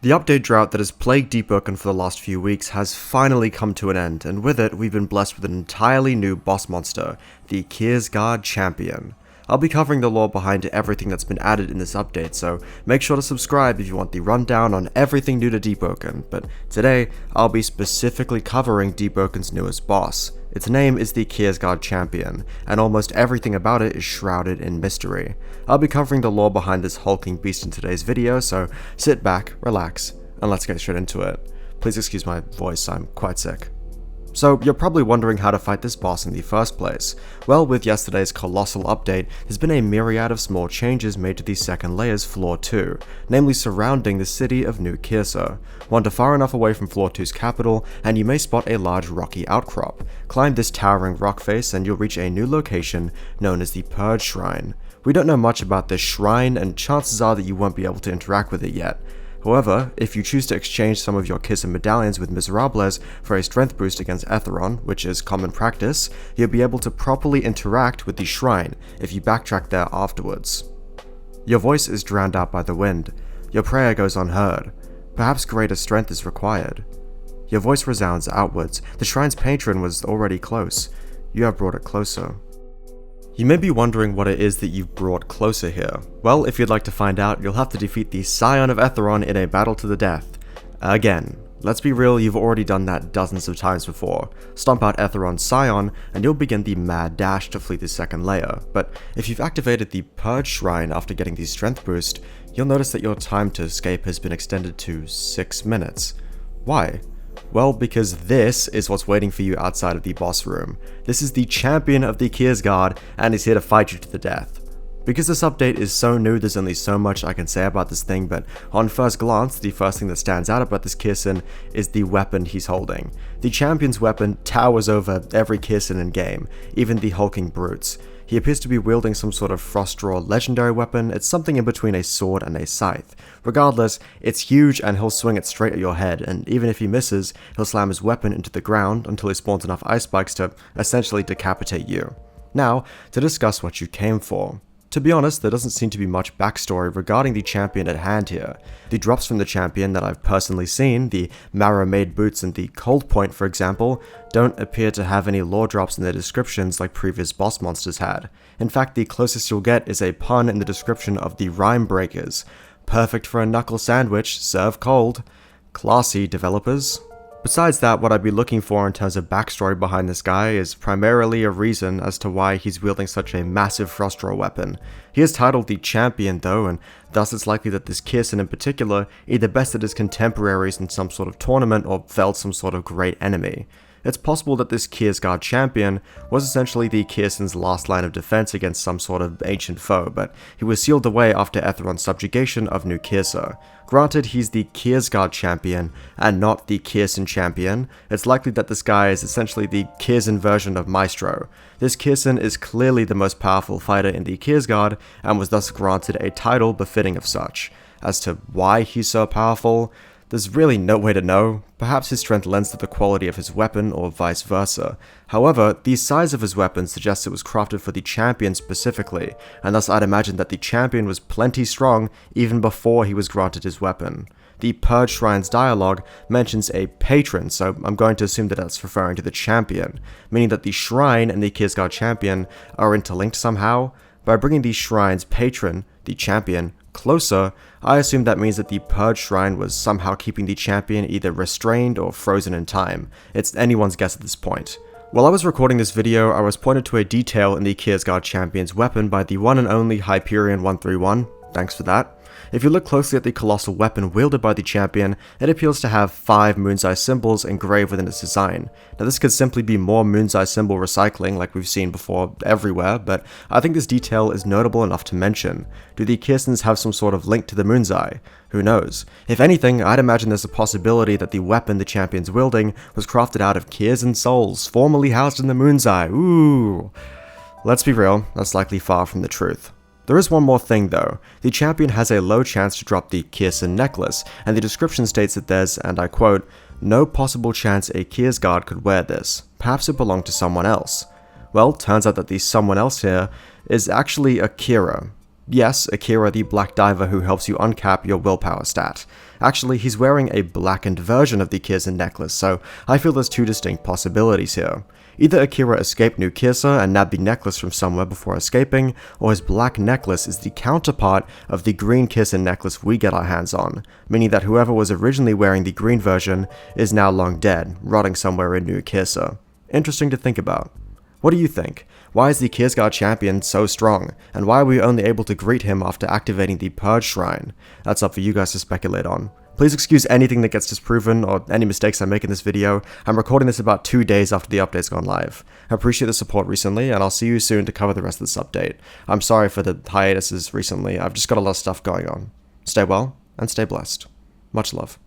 The update drought that has plagued Deepwoken for the last few weeks has finally come to an end, and with it, we've been blessed with an entirely new boss monster, the Kyrsan champion. I'll be covering the lore behind everything that's been added in this update, so make sure to subscribe if you want the rundown on everything new to Deepwoken, but today, I'll be specifically covering Deepwoken's newest boss. Its name is the Kyrsan champion, and almost everything about it is shrouded in mystery. I'll be covering the lore behind this hulking beast in today's video, so sit back, relax, and let's get straight into it. Please excuse my voice, I'm quite sick. So, you're probably wondering how to fight this boss in the first place. Well, with yesterday's colossal update, there's been a myriad of small changes made to the second layer's Floor 2, namely surrounding the city of New Kyrsan. Wander far enough away from Floor 2's capital, and you may spot a large rocky outcrop. Climb this towering rock face and you'll reach a new location known as the Purge Shrine. We don't know much about this shrine, and chances are that you won't be able to interact with it yet. However, if you choose to exchange some of your Kyrsan medallions with Miserables for a strength boost against Etheron, which is common practice, you'll be able to properly interact with the shrine if you backtrack there afterwards. Your voice is drowned out by the wind. Your prayer goes unheard. Perhaps greater strength is required. Your voice resounds outwards. The shrine's patron was already close. You have brought it closer. You may be wondering what it is that you've brought closer here. Well, if you'd like to find out, you'll have to defeat the Scion of Etheron in a battle to the death. Again, let's be real, you've already done that dozens of times before. Stomp out Etheron's Scion, and you'll begin the mad dash to flee the second layer. But if you've activated the Purge Shrine after getting the strength boost, you'll notice that your time to escape has been extended to 6 minutes. Why? Well, because this is what's waiting for you outside of the boss room. This is the champion of the Kyrsan, and is here to fight you to the death. Because this update is so new, there's only so much I can say about this thing, but on first glance, the first thing that stands out about this Kyrsan is the weapon he's holding. The champion's weapon towers over every Kyrsan in game, even the hulking brutes. He appears to be wielding some sort of Frostdraw legendary weapon. It's something in between a sword and a scythe. Regardless, it's huge and he'll swing it straight at your head, and even if he misses, he'll slam his weapon into the ground until he spawns enough ice spikes to essentially decapitate you. Now, to discuss what you came for. To be honest, there doesn't seem to be much backstory regarding the champion at hand here. The drops from the champion that I've personally seen, the Marrow Made boots and the Cold Point for example, don't appear to have any lore drops in their descriptions like previous boss monsters had. In fact, the closest you'll get is a pun in the description of the Rhyme Breakers. Perfect for a knuckle sandwich, serve cold. Classy, developers. Besides that, what I'd be looking for in terms of backstory behind this guy is primarily a reason as to why he's wielding such a massive Frostdraw weapon. He is titled the Champion though, and thus it's likely that this Kyrsan in particular either bested his contemporaries in some sort of tournament or felled some sort of great enemy. It's possible that this Kyrsan champion was essentially the Kyrsan's last line of defense against some sort of ancient foe, but he was sealed away after Etheron's subjugation of New Kyrsan. Granted, he's the Kyrsan champion and not the Kyrsan champion. It's likely that this guy is essentially the Kyrsan version of Maestro. This Kyrsan is clearly the most powerful fighter in the Kyrsan and was thus granted a title befitting of such. As to why he's so powerful, there's really no way to know. Perhaps his strength lends to the quality of his weapon, or vice versa. However, the size of his weapon suggests it was crafted for the champion specifically, and thus I'd imagine that the champion was plenty strong even before he was granted his weapon. The Purge Shrine's dialogue mentions a patron, so I'm going to assume that that's referring to the champion, meaning that the shrine and the Kyrsan champion are interlinked somehow. By bringing the shrine's patron, the champion, closer, I assume that means that the Purge Shrine was somehow keeping the champion either restrained or frozen in time. It's anyone's guess at this point. While I was recording this video, I was pointed to a detail in the Kyrsan champion's weapon by the one and only Hyperion 131. Thanks for that. If you look closely at the colossal weapon wielded by the champion, it appears to have 5 moon's eye symbols engraved within its design. Now this could simply be more moon's eye symbol recycling like we've seen before everywhere, but I think this detail is notable enough to mention. Do the Kyrsans have some sort of link to the moon's eye? Who knows? If anything, I'd imagine there's a possibility that the weapon the champion's wielding was crafted out of Kyrsan souls, formerly housed in the moon's eye. Ooh. Let's be real, that's likely far from the truth. There is one more thing though. The champion has a low chance to drop the Kyrsan necklace, and the description states that there's, and I quote, "no possible chance a Kyrsan could wear this. Perhaps it belonged to someone else." Well, turns out that the someone else here is actually Akira. Yes, Akira the Black Diver who helps you uncap your willpower stat. Actually, he's wearing a blackened version of the Kyrsan necklace, so I feel there's two distinct possibilities here. Either Akira escaped New Kyrsa and nabbed the necklace from somewhere before escaping, or his black necklace is the counterpart of the green Kyrsan necklace we get our hands on, meaning that whoever was originally wearing the green version is now long dead, rotting somewhere in New Kyrsa. Interesting to think about. What do you think? Why is the Kyr's champion so strong, and why are we only able to greet him after activating the Purge shrine? That's up for you guys to speculate on. Please excuse anything that gets disproven or any mistakes I make in this video. I'm recording this about 2 days after the update's gone live. I appreciate the support recently, and I'll see you soon to cover the rest of this update. I'm sorry for the hiatuses recently, I've just got a lot of stuff going on. Stay well, and stay blessed. Much love.